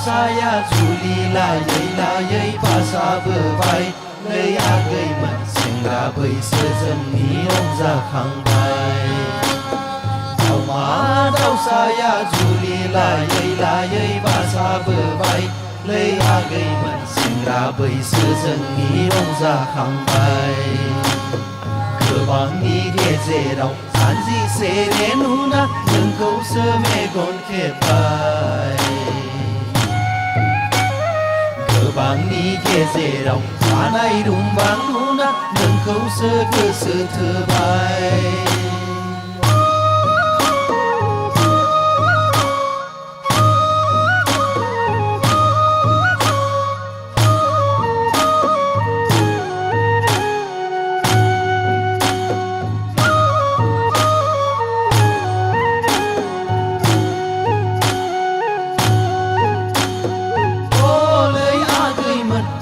दाउसाया जुलि लायै बासाबोबाय नै आगैमोन सेंग्रा बैसो जोंनि रंजाखांबाय दाउमा दाउसाया जुलि लायै बासाबोबाय नै आगैमोन सेंग्रा बैसो जोंनि रंजाखांबाय गोबांनि गेजेराव सानजिसे नुना नोंखौसो मेगन खेबबाय गोबांनि गेजेराव थानाय रुंबां नुना नोंखौसो गोसो थोबाय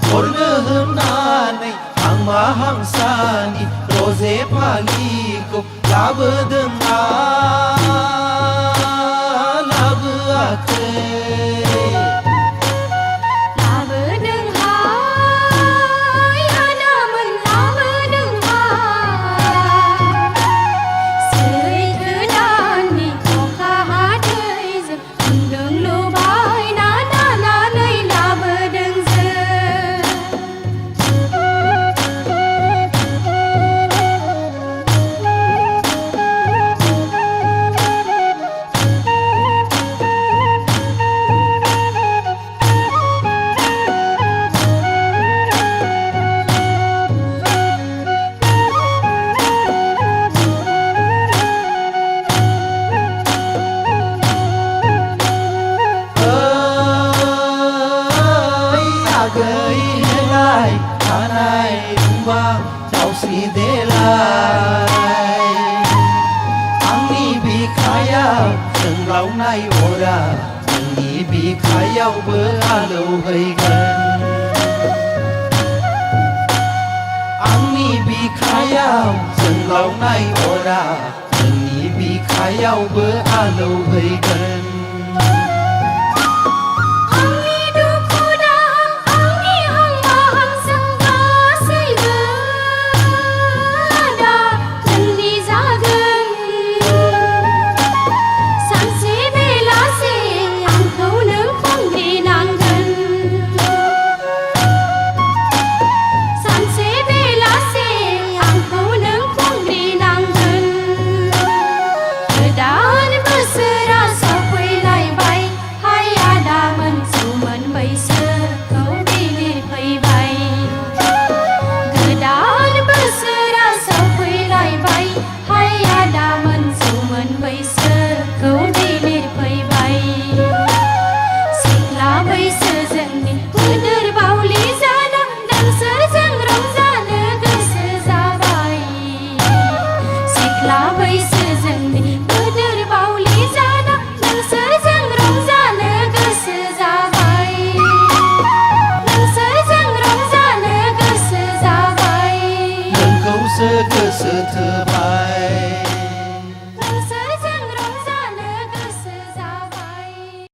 हरनो होननानै हांमा हांसानि रजे फालिखौ लाबोदों लाबोआखै थानाय रुंबां दाउस्रि देलाय आंनि बिखायाव जोंलावनाय अरा नोंनि बिखायावबो आलौहैगोन आंनि बिखायाव जोंलावनाय अरा नोंनि बिखायावबो आलौहैगोन गोसो थोबाय